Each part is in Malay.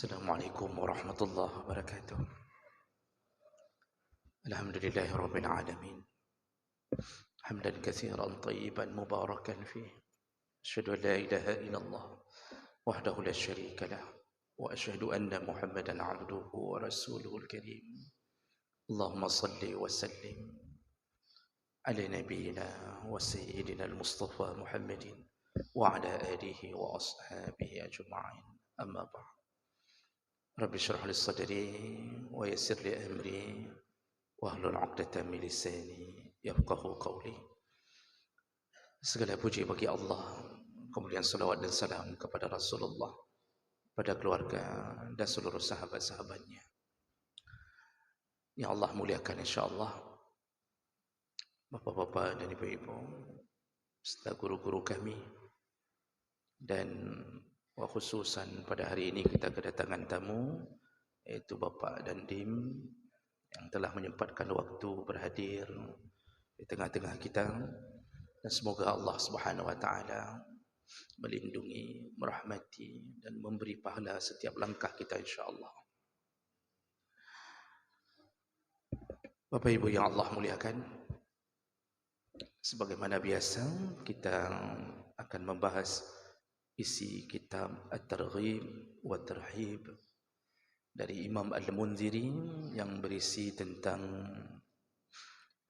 Assalamualaikum warahmatullahi wabarakatuh. Alhamdulillahi rabbil alamin. Hamdan katsiran tayyiban mubarakan fih. Asyhadu an la ilaha illallah wahdahu la syarika lah wa asyhadu anna Muhammadan abduhu wa rasuluhul karim. Allahumma salli wa sallim ala nabiyyina wa sayyidina al-Mustafa Muhammadin wa ala alihi wa ashabihi ajma'in. Amma ba'd. Rabbi syrah li sadri wa yassir li amri wahlul 'uqdatam min lisani yafqahu qawli. Segala puji bagi Allah, kemudian salawat dan salam kepada Rasulullah, pada keluarga dan seluruh sahabat-sahabatnya yang Allah muliakan insyaallah. Bapak-bapak dan ibu-ibu serta guru-guru kami, dan khususan pada hari ini kita kedatangan tamu, yaitu Bapak Dandim yang telah menyempatkan waktu berhadir di tengah-tengah kita, dan semoga Allah Subhanahu wa taala melindungi, merahmati dan memberi pahala setiap langkah kita insyaallah. Bapak Ibu yang Allah muliakan, sebagaimana biasa kita akan membahas isi kitab At-Targhib wa Tarhib dari Imam Al-Munziri yang berisi tentang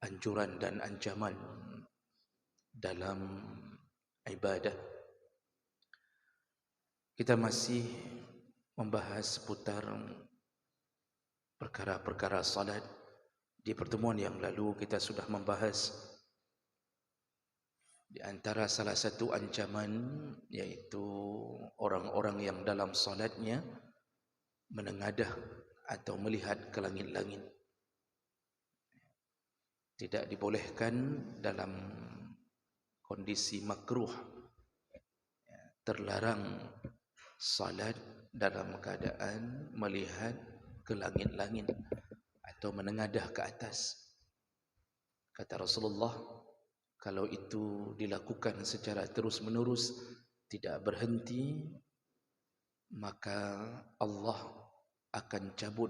anjuran dan ancaman dalam ibadah. Kita masih membahas seputar perkara-perkara salat. Di pertemuan yang lalu kita sudah membahas di antara salah satu ancaman, yaitu orang-orang yang dalam salatnya menengadah atau melihat ke langit-langit. Tidak dibolehkan dalam kondisi makruh, terlarang salat dalam keadaan melihat ke langit-langit atau menengadah ke atas. Kata Rasulullah, kalau itu dilakukan secara terus-menerus, tidak berhenti, maka Allah akan cabut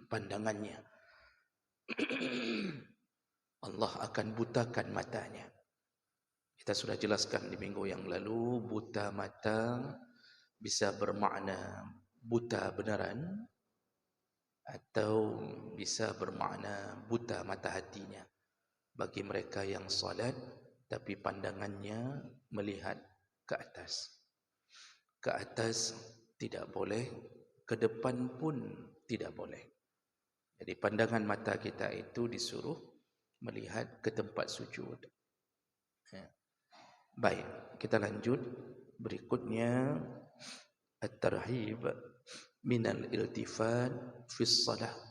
pandangannya. Allah akan butakan matanya. Kita sudah jelaskan di minggu yang lalu, buta mata bisa bermakna buta benaran atau bisa bermakna buta mata hatinya. Bagi mereka yang salat tapi pandangannya melihat ke atas. Ke atas tidak boleh, ke depan pun tidak boleh. Jadi pandangan mata kita itu disuruh melihat ke tempat sujud. Baik, kita lanjut. Berikutnya At-Tarhib minal iltifat fis salah.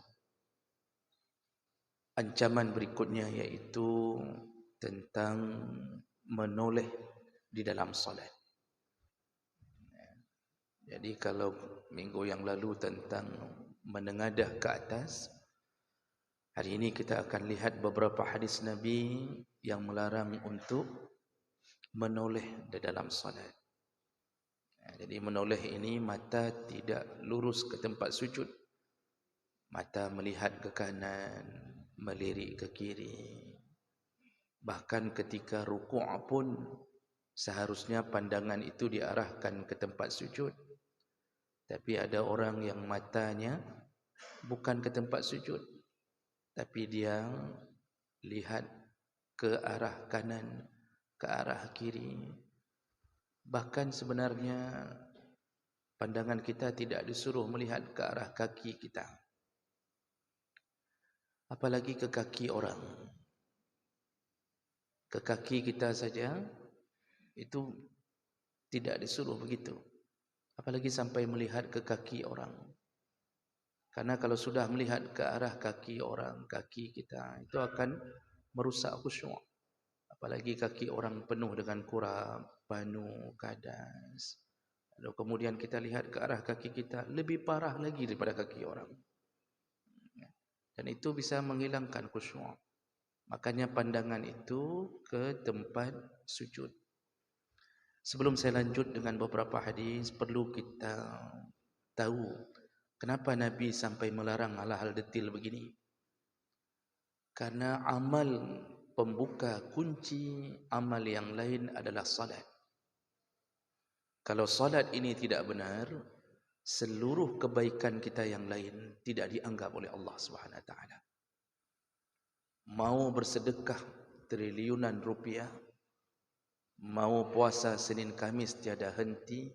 Ancaman berikutnya yaitu tentang menoleh di dalam salat. Jadi kalau minggu yang lalu tentang menengadah ke atas, hari ini kita akan lihat beberapa hadis Nabi yang melarang untuk menoleh di dalam salat. Jadi menoleh ini mata tidak lurus ke tempat sujud. Mata melihat ke kanan, melirik ke kiri. Bahkan ketika rukuk pun seharusnya pandangan itu diarahkan ke tempat sujud. Tapi ada orang yang matanya bukan ke tempat sujud, tapi dia lihat ke arah kanan, ke arah kiri. Bahkan sebenarnya pandangan kita tidak disuruh melihat ke arah kaki kita, apalagi ke kaki orang. Ke kaki kita saja itu tidak disuruh begitu, apalagi sampai melihat ke kaki orang. Karena kalau sudah melihat ke arah kaki orang, kaki kita itu akan merusak khusyuk. Apalagi kaki orang penuh dengan kurap, panu, kadas. Lalu kemudian kita lihat ke arah kaki kita, lebih parah lagi daripada kaki orang. Dan itu bisa menghilangkan khusyuk. Makanya pandangan itu ke tempat sujud. Sebelum saya lanjut dengan beberapa hadis, perlu kita tahu kenapa Nabi sampai melarang hal-hal detil begini. Karena amal pembuka kunci amal yang lain adalah salat. Kalau salat ini tidak benar, seluruh kebaikan kita yang lain tidak dianggap oleh Allah Subhanahu wa taala. Mau bersedekah triliunan rupiah, mau puasa Senin Kamis tiada henti,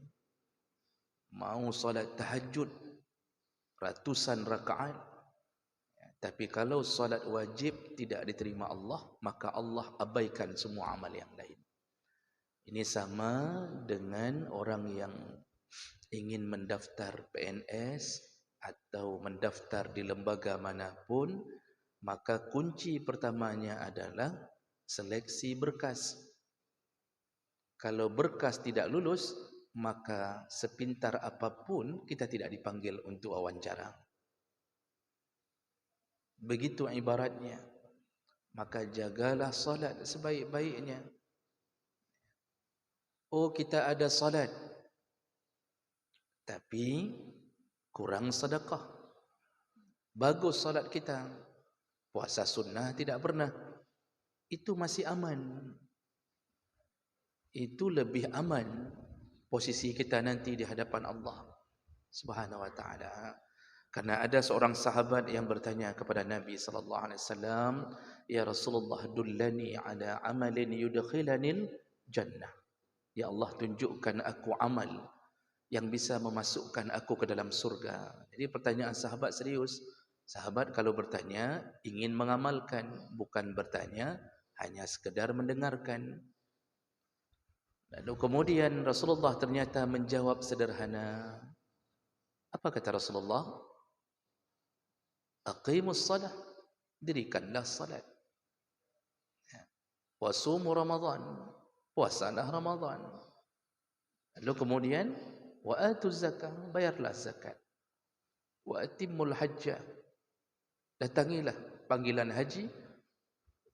mau salat tahajud ratusan rakaat, tapi kalau salat wajib tidak diterima Allah, maka Allah abaikan semua amal yang lain. Ini sama dengan orang yang ingin mendaftar PNS atau mendaftar di lembaga manapun, maka kunci pertamanya adalah seleksi berkas. Kalau berkas tidak lulus, maka sepintar apapun kita tidak dipanggil untuk wawancara. Begitu ibaratnya. Maka jagalah salat sebaik-baiknya. Oh, kita ada salat, tapi kurang sedekah. Bagus salat kita, puasa sunnah tidak pernah. Itu masih aman. Itu lebih aman posisi kita nanti di hadapan Allah Subhanahu wa taala. Karena ada seorang sahabat yang bertanya kepada Nabi sallallahu alaihi wasallam, "Ya Rasulullah, dullani ala amalin yudkhilanil jannah." Ya Allah, tunjukkan aku amal yang bisa memasukkan aku ke dalam surga. Jadi pertanyaan sahabat serius. Sahabat kalau bertanya ingin mengamalkan, bukan bertanya hanya sekedar mendengarkan. Lalu kemudian Rasulullah ternyata menjawab sederhana. Apa kata Rasulullah? Aqimus salah, dirikanlah salat. Wasumu Ramadan, puasalah Ramadan. Lalu kemudian wa atuz zakah, bayarlah zakat. Wa atimmul hajjah, datangilah panggilan haji.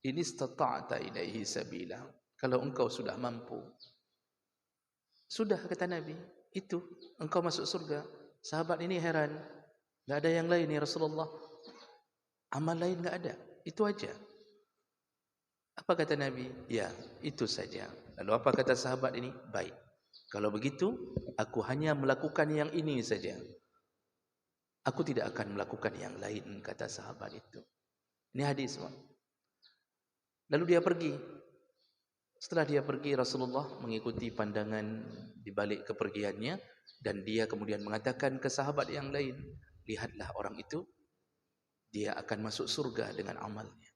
Ini istata'ta ilaihi sabila, kalau engkau sudah mampu. Sudah, kata Nabi, itu engkau masuk surga. Sahabat ini heran, enggak ada yang lain ya Rasulullah? Amal lain enggak ada, itu aja. Apa kata Nabi? Ya, itu saja. Lalu apa kata sahabat ini? Baik, kalau begitu aku hanya melakukan yang ini saja. Aku tidak akan melakukan yang lain, kata sahabat itu. Ini hadis. Lalu dia pergi. Setelah dia pergi, Rasulullah mengikuti pandangan di balik kepergiannya, dan dia kemudian mengatakan ke sahabat yang lain, lihatlah orang itu, dia akan masuk surga dengan amalnya.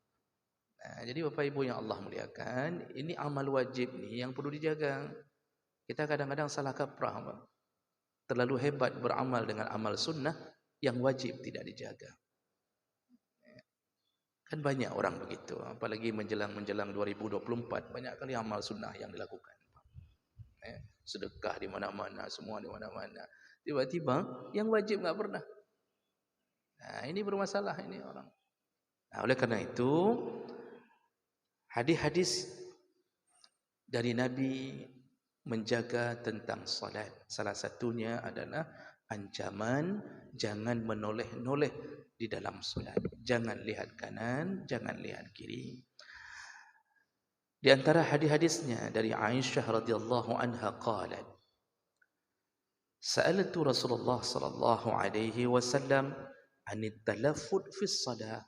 Nah, jadi Bapak Ibu yang Allah muliakan, ini amal wajib nih yang perlu dijaga. Kita kadang-kadang salah kaprah, terlalu hebat beramal dengan amal sunnah yang wajib tidak dijaga. Kan banyak orang begitu, apalagi menjelang 2024, banyak kali amal sunnah yang dilakukan. Sedekah di mana-mana, semua di mana-mana. Tiba-tiba yang wajib enggak pernah. Nah, ini bermasalah ini orang. Nah, oleh karena itu, hadis-hadis dari Nabi menjaga tentang salat. Salah satunya adalah ancaman jangan menoleh-noleh di dalam salat. Jangan lihat kanan, jangan lihat kiri. Di antara hadis-hadisnya dari Aisyah radhiyallahu anha qalat, sa'altu Rasulullah sallallahu alaihi wasallam 'anit talaffuz fi shalah.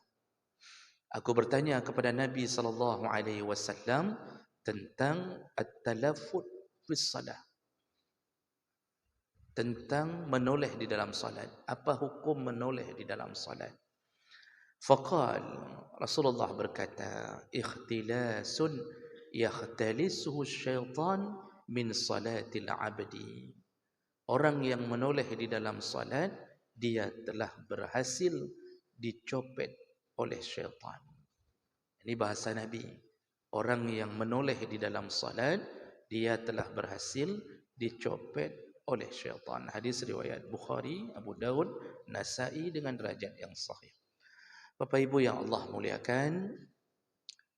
Aku bertanya kepada Nabi sallallahu alaihi wasallam tentang at-talaffuz fi shalah. Tentang menoleh di dalam salat. Apa hukum menoleh di dalam salat? Faqal, Rasulullah berkata, ikhtilasun yakhtalisuhu syaitan min salatil abdi. Orang yang menoleh di dalam salat, dia telah berhasil dicopet oleh syaitan. Ini bahasa Nabi. Orang yang menoleh di dalam salat, dia telah berhasil dicopet oleh syaitan. Hadis riwayat Bukhari, Abu Daud, Nasa'i dengan derajat yang sahih. Bapak Ibu yang Allah muliakan,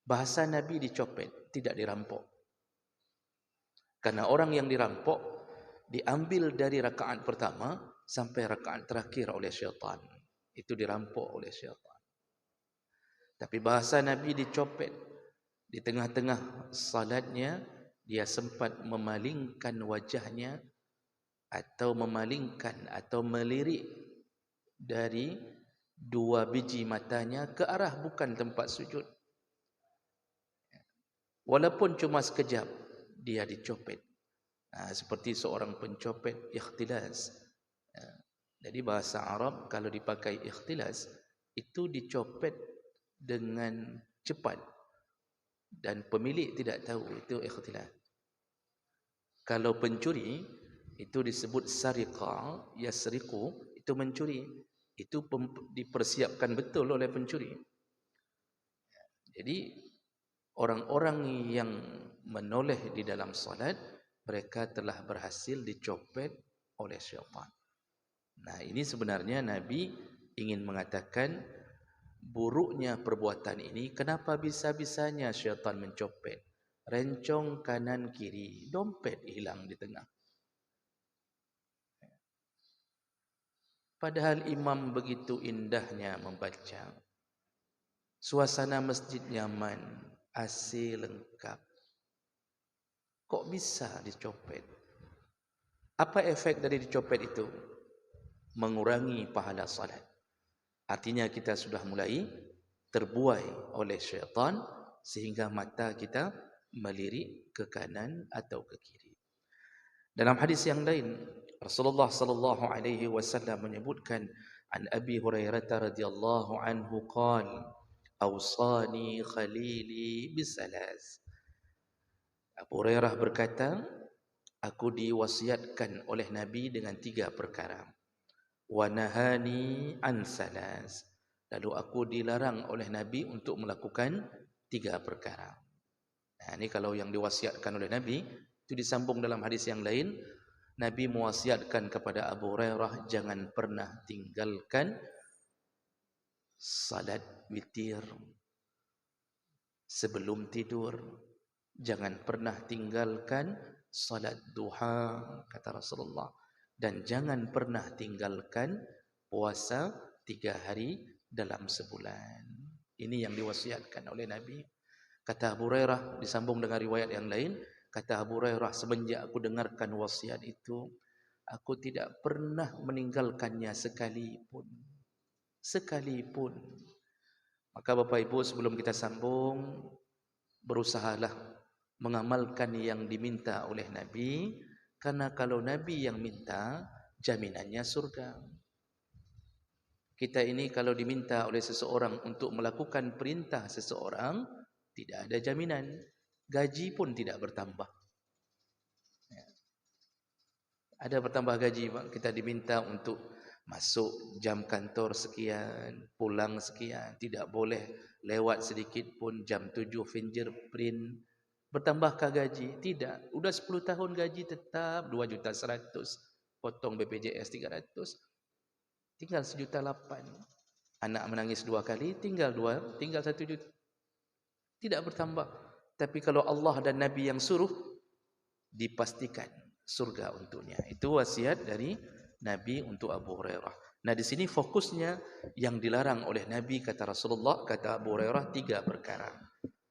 bahasa Nabi dicopet, tidak dirampok. Karena orang yang dirampok diambil dari rakaat pertama, sampai rakaat terakhir oleh syaitan. Itu dirampok oleh syaitan. Tapi bahasa Nabi dicopet. Di tengah-tengah salatnya, dia sempat memalingkan wajahnya atau memalingkan atau melirik dari dua biji matanya ke arah bukan tempat sujud. Walaupun cuma sekejap, dia dicopet. Seperti seorang pencopet ikhtilas. Jadi bahasa Arab kalau dipakai ikhtilas, itu dicopet dengan cepat dan pemilik tidak tahu, itu ikhtilas. Kalau pencuri, itu disebut sariqah, yasriqu, itu mencuri. Itu dipersiapkan betul oleh pencuri. Jadi orang-orang yang menoleh di dalam salat, mereka telah berhasil dicopet oleh syaitan. Nah, ini sebenarnya Nabi ingin mengatakan buruknya perbuatan ini. Kenapa bisa-bisanya syaitan mencopet? Rencong kanan kiri, dompet hilang di tengah. Padahal imam begitu indahnya membaca. Suasana masjid nyaman, AC lengkap. Kok bisa dicopet? Apa efek dari dicopet itu? Mengurangi pahala salat. Artinya kita sudah mulai terbuai oleh syaitan sehingga mata kita melirik ke kanan atau ke kiri. Dalam hadis yang lain, Rasulullah sallallahu alaihi wasallam menyebutkan an Abi Hurairah radhiyallahu anhu qala awsani khalili bisalas. Abu Hurairah berkata, aku diwasiatkan oleh Nabi dengan 3 perkara. Wa nahani an salas. Lalu aku dilarang oleh Nabi untuk melakukan 3 perkara. Nah, ini kalau yang diwasiatkan oleh Nabi, itu disambung dalam hadis yang lain. Nabi mewasiatkan kepada Abu Hurairah, jangan pernah tinggalkan salat witir sebelum tidur. Jangan pernah tinggalkan salat duha, kata Rasulullah. Dan jangan pernah tinggalkan puasa 3 hari dalam sebulan. Ini yang diwasiatkan oleh Nabi. Kata Abu Hurairah, disambung dengan riwayat yang lain, kata Abu Hurairah, semenjak aku dengarkan wasiat itu, aku tidak pernah meninggalkannya sekalipun. Sekalipun. Maka Bapak Ibu, sebelum kita sambung, berusahalah mengamalkan yang diminta oleh Nabi. Karena kalau Nabi yang minta, jaminannya surga. Kita ini kalau diminta oleh seseorang untuk melakukan perintah seseorang, tidak ada jaminan. Gaji pun tidak bertambah. Ada bertambah gaji, kita diminta untuk masuk jam kantor sekian, pulang sekian, tidak boleh lewat sedikit pun jam 7 fingerprint. Bertambahkah gaji? Tidak. Udah 10 tahun gaji tetap 2.100.000. Potong BPJS 300. Tinggal 1.800.000. Anak menangis 2 kali, tinggal 1 juta. Tidak bertambah. Tapi kalau Allah dan Nabi yang suruh, dipastikan surga untuknya. Itu wasiat dari Nabi untuk Abu Hurairah. Nah, di sini fokusnya yang dilarang oleh Nabi, kata Rasulullah, kata Abu Hurairah, 3 perkara.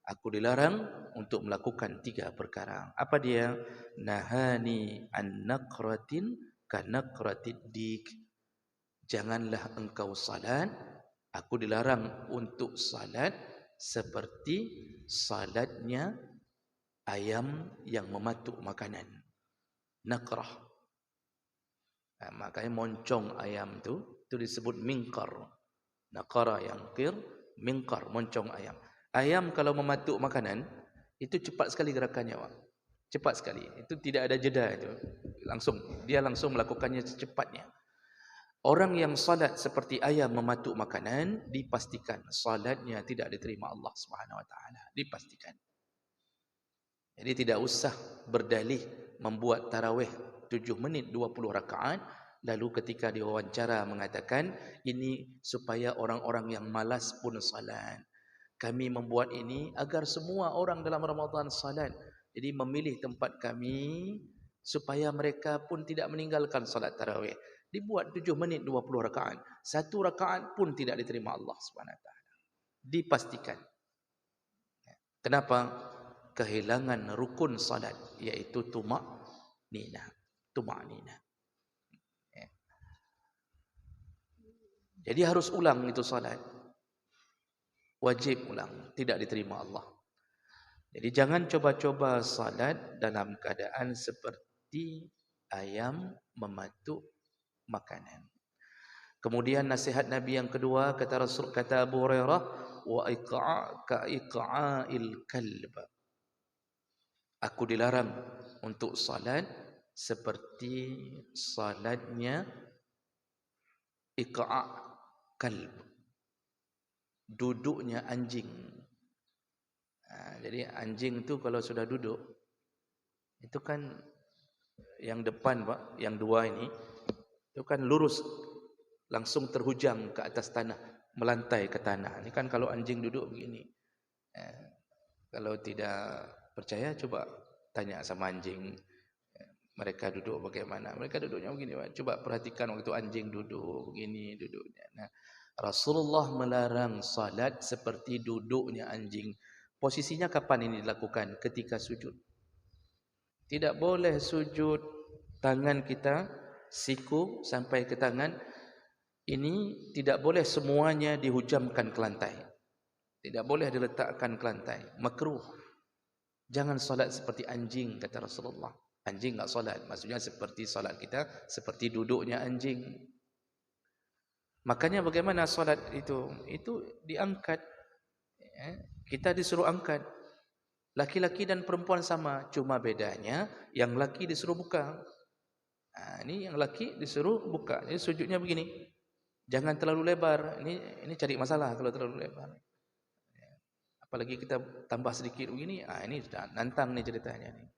Aku dilarang untuk melakukan 3 perkara. Apa dia? Nahani an naqratin ka naqratid dik. Janganlah engkau salat. Aku dilarang untuk salat seperti salatnya ayam yang mematuk makanan. Naqrah. Makanya moncong ayam itu disebut minkar. Naqara yangkir, minkar, moncong ayam. Ayam kalau mematuk makanan, itu cepat sekali gerakannya, Pak. Cepat sekali. Itu tidak ada jeda itu. Dia langsung melakukannya secepatnya. Orang yang salat seperti ayam mematuk makanan, dipastikan salatnya tidak diterima Allah Subhanahu wa taala. Dipastikan. Jadi tidak usah berdalih membuat tarawih 7 menit 20 rakaat, lalu ketika diwawancara mengatakan ini supaya orang-orang yang malas pun salat. Kami membuat ini agar semua orang dalam Ramadan salat. Jadi memilih tempat kami supaya mereka pun tidak meninggalkan salat tarawih. Dibuat 7 menit 20 rakaat. Satu rakaat pun tidak diterima Allah SWT. Dipastikan. Kenapa? Kehilangan rukun salat, iaitu tumak ninah. Jadi harus ulang itu salat. Wajib ulang, tidak diterima Allah. Jadi jangan coba-coba salat dalam keadaan seperti ayam mematuk makanan. Kemudian nasihat Nabi yang kedua, kata Abu Hurairah, wa iqa'il kalb. Aku dilarang untuk salat seperti salatnya iqa' kalb, duduknya anjing. Jadi anjing tu kalau sudah duduk, itu kan yang depan Pak, yang dua ini, itu kan lurus, langsung terhujam ke atas tanah, melantai ke tanah. Ini kan kalau anjing duduk begini. Kalau tidak percaya, coba tanya sama anjing. Mereka duduk bagaimana? Mereka duduknya begini. Coba perhatikan waktu anjing duduk begini duduknya. Nah, Rasulullah melarang salat seperti duduknya anjing. Posisinya kapan ini dilakukan? Ketika sujud. Tidak boleh sujud tangan kita, siku sampai ke tangan. Ini tidak boleh semuanya dihujamkan ke lantai. Tidak boleh diletakkan ke lantai. Makruh. Jangan salat seperti anjing, kata Rasulullah. Anjing enggak salat. Maksudnya seperti salat kita, seperti duduknya anjing. Makanya bagaimana salat itu? Itu diangkat. Kita disuruh angkat. Laki-laki dan perempuan sama. Cuma bedanya, yang laki disuruh buka. Ini yang laki disuruh buka. Jadi sujudnya begini. Jangan terlalu lebar. Ini cari masalah kalau terlalu lebar. Apalagi kita tambah sedikit begini, ini sudah nantang nih ceritanya nih.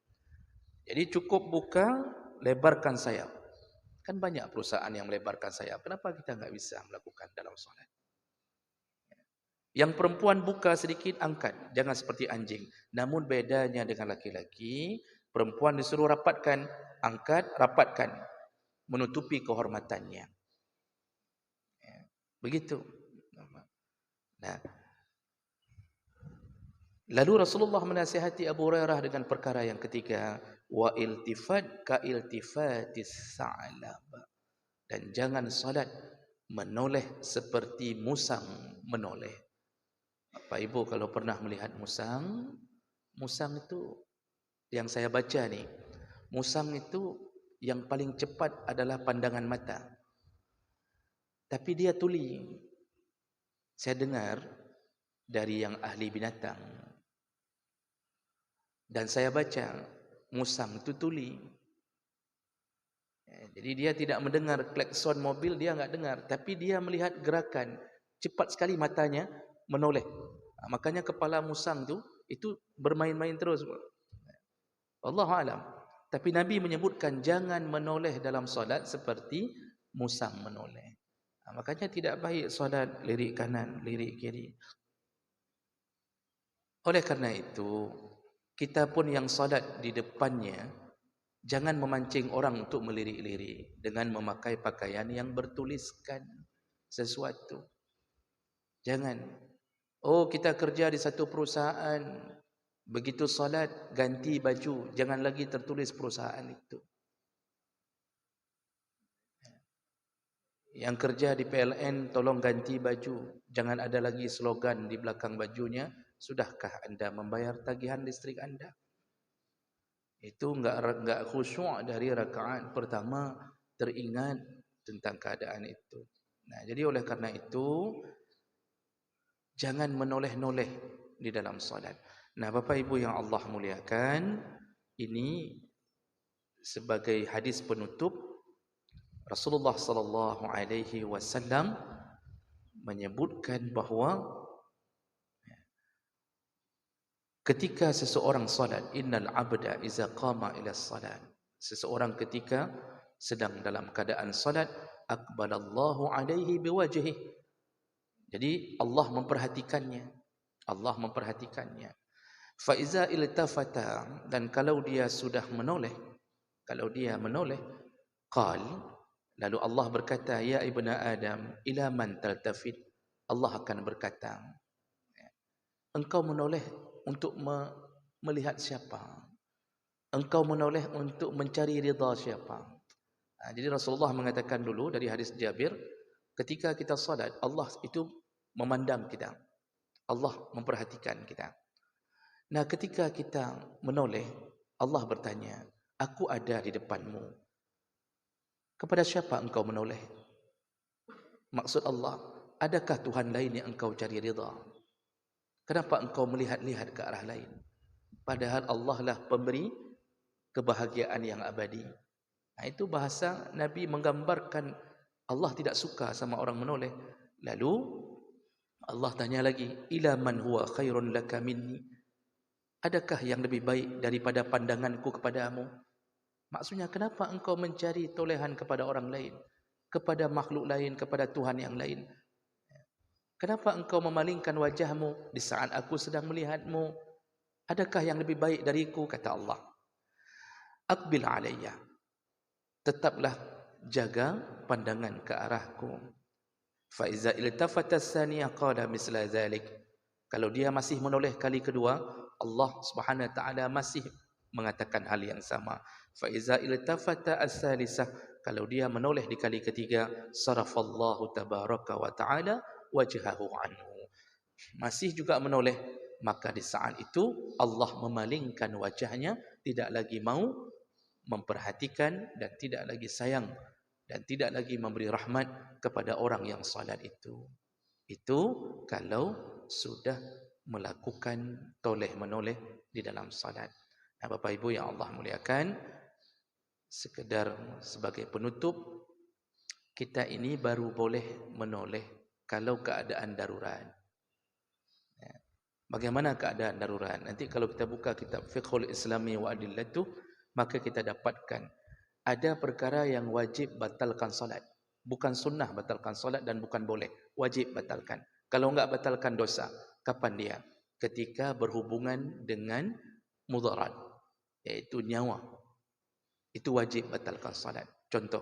Jadi cukup buka, lebarkan sayap. Kan banyak perusahaan yang melebarkan sayap. Kenapa kita enggak bisa melakukan dalam solat? Yang perempuan buka sedikit, angkat. Jangan seperti anjing. Namun bedanya dengan laki-laki, perempuan disuruh rapatkan, angkat, rapatkan. Menutupi kehormatannya. Begitu. Nah, lalu Rasulullah menasihati Abu Hurairah dengan perkara yang ketiga, wa iltifat ka iltifatis sa'lab. Dan jangan salat menoleh seperti musang menoleh. Bapak Ibu kalau pernah melihat musang, musang itu yang saya baca nih, musang itu yang paling cepat adalah pandangan mata. Tapi dia tuli. Saya dengar dari yang ahli binatang. Dan saya baca, musang itu tuli. Jadi dia tidak mendengar klakson mobil, dia enggak dengar. Tapi dia melihat gerakan. Cepat sekali matanya menoleh. Makanya kepala musang itu bermain-main terus. Wallahu alam. Tapi Nabi menyebutkan jangan menoleh dalam solat seperti musang menoleh. Makanya tidak baik solat lirik kanan, lirik kiri. Oleh karena itu, kita pun yang salat di depannya, jangan memancing orang untuk melirik-lirik dengan memakai pakaian yang bertuliskan sesuatu. Jangan. Oh, kita kerja di satu perusahaan, begitu salat ganti baju, jangan lagi tertulis perusahaan itu. Yang kerja di PLN tolong ganti baju, jangan ada lagi slogan di belakang bajunya. Sudahkah anda membayar tagihan listrik anda? Itu enggak khusyuk dari rakaat pertama, teringat tentang keadaan itu. Nah, jadi oleh karena itu jangan menoleh-noleh di dalam salat. Nah, Bapak Ibu yang Allah muliakan, ini sebagai hadis penutup Rasulullah sallallahu alaihi wasallam menyebutkan bahawa ketika seseorang salat, innal abda iza qama ila salat. Seseorang ketika sedang dalam keadaan salat, aqbalallahu alaihi biwajhihi. Jadi Allah memperhatikannya. Allah memperhatikannya. Fa iza iltafata, dan kalau dia sudah menoleh, qal, Lalu Allah berkata, ya ibna Adam, ila man taltafit. Allah akan berkata, engkau menoleh untuk melihat siapa? Engkau menoleh untuk mencari ridha siapa? Jadi Rasulullah mengatakan dulu dari hadis Jabir, ketika kita salat, Allah itu memandang kita. Allah memperhatikan kita. Nah, ketika kita menoleh, Allah bertanya, aku ada di depanmu. Kepada siapa engkau menoleh? Maksud Allah, adakah Tuhan lain yang engkau cari ridha? Kenapa engkau melihat-lihat ke arah lain? Padahal Allah lah pemberi kebahagiaan yang abadi. Nah, itu bahasa Nabi menggambarkan Allah tidak suka sama orang menoleh. Lalu Allah tanya lagi, ila man huwa khairun laka minni? Adakah yang lebih baik daripada pandanganku kepadamu? Maksudnya, kenapa engkau mencari tolehan kepada orang lain, kepada makhluk lain, kepada Tuhan yang lain? Kenapa engkau memalingkan wajahmu di saat aku sedang melihatmu? Adakah yang lebih baik dariku? Kata Allah, aqbil alayya, tetaplah jaga pandangan ke arahku. Fa iza iltafata as-saniya qala misla zalik. Kalau dia masih menoleh kali kedua, Allah Subhanahu wa taala masih mengatakan hal yang sama. Fa iza iltafata as-salisah, kalau dia menoleh di kali ketiga, sarafallahu tabaraka wa taala wajhahu anhu. Masih juga menoleh, maka di saat itu Allah memalingkan wajahnya, tidak lagi mau memperhatikan dan tidak lagi sayang dan tidak lagi memberi rahmat kepada orang yang salat itu. Itu kalau sudah melakukan toleh-menoleh di dalam salat. Nah, Bapak Ibu yang Allah muliakan, sekedar sebagai penutup, kita ini baru boleh menoleh kalau keadaan darurat. Bagaimana keadaan darurat? Nanti kalau kita buka kitab Fiqhul Islami wa Adillatuh, maka kita dapatkan ada perkara yang wajib batalkan salat. Bukan sunnah batalkan salat dan bukan boleh, wajib batalkan. Kalau enggak batalkan dosa. Kapan dia? Ketika berhubungan dengan mudarat, iaitu nyawa. Itu wajib batalkan salat. Contoh,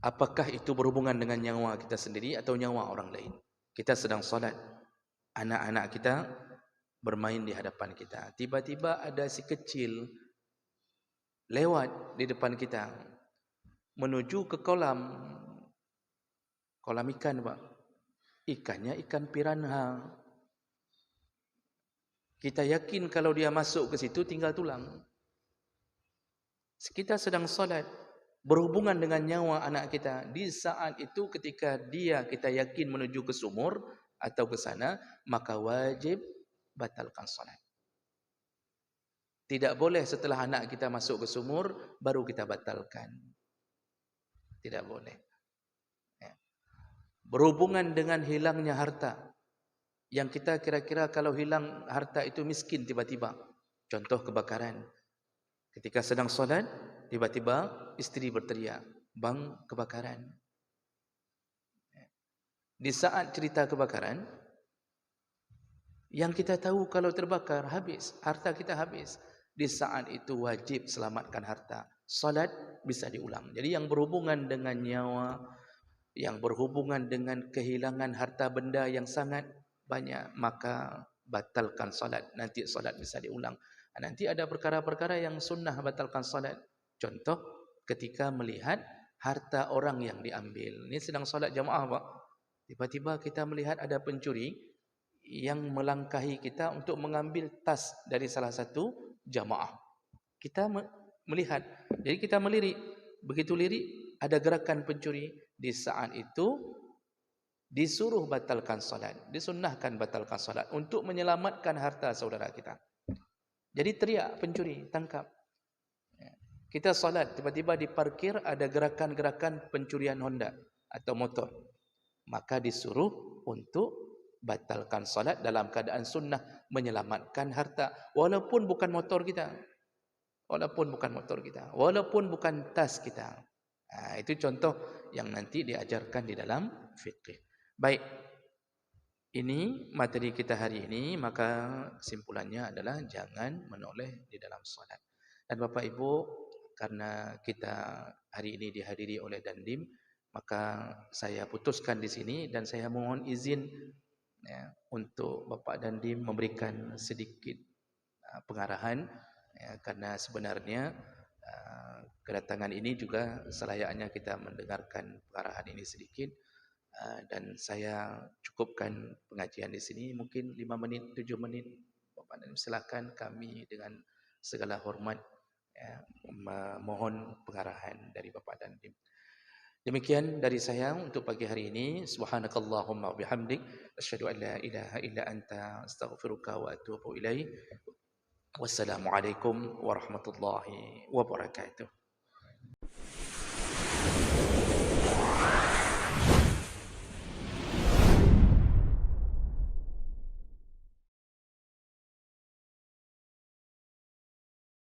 apakah itu berhubungan dengan nyawa kita sendiri atau nyawa orang lain? Kita sedang salat, anak-anak kita bermain di hadapan kita. Tiba-tiba ada si kecil lewat di depan kita menuju ke kolam ikan, Pak. Ikannya ikan piranha. Kita yakin kalau dia masuk ke situ tinggal tulang. Kita sedang salat, berhubungan dengan nyawa anak kita. Di saat itu ketika kita yakin menuju ke sumur atau ke sana, maka wajib batalkan salat. Tidak boleh setelah anak kita masuk ke sumur baru kita batalkan. Tidak boleh. Berhubungan dengan hilangnya harta, yang kita kira-kira kalau hilang harta itu miskin tiba-tiba. Contoh kebakaran. Ketika sedang solat, tiba-tiba istri berteriak, "Bang, kebakaran." Di saat cerita kebakaran, yang kita tahu kalau terbakar habis, harta kita habis. Di saat itu wajib selamatkan harta. Solat bisa diulang. Jadi yang berhubungan dengan nyawa, yang berhubungan dengan kehilangan harta benda yang sangat banyak, maka batalkan solat. Nanti solat bisa diulang. Nanti ada perkara-perkara yang sunnah batalkan solat. Contoh, ketika melihat harta orang yang diambil. Ini sedang solat jamaah, Pak. Tiba-tiba kita melihat ada pencuri yang melangkahi kita untuk mengambil tas dari salah satu jamaah. Kita melihat. Jadi kita melirik. Begitu lirik, ada gerakan pencuri. Di saat itu disuruh batalkan salat, disunnahkan batalkan salat untuk menyelamatkan harta saudara kita. Jadi teriak pencuri, tangkap. Kita salat, tiba-tiba di parkir ada gerakan-gerakan pencurian Honda atau motor. Maka disuruh untuk batalkan salat dalam keadaan sunnah, menyelamatkan harta walaupun bukan motor kita. Walaupun bukan motor kita, walaupun bukan tas kita. Itu contoh yang nanti diajarkan di dalam fikih. Baik, ini materi kita hari ini, maka kesimpulannya adalah jangan menoleh di dalam solat. Dan Bapak Ibu, karena kita hari ini dihadiri oleh Dandim, maka saya putuskan di sini dan saya mohon izin ya, untuk Bapak Dandim memberikan sedikit pengarahan ya, karena sebenarnya kedatangan ini juga selayaknya kita mendengarkan pengarahan ini sedikit. Dan saya cukupkan pengajian di sini mungkin 5 menit 7 menit. Bapak dan silakan, kami dengan segala hormat ya, mohon pengarahan dari Bapak dan Tim. Demikian dari saya untuk pagi hari ini. Subhanakallahumma bihamdik asyhadu an la ilaha illa anta astaghfiruka wa atubu ilaik. Wassalamualaikum warahmatullahi wabarakatuh.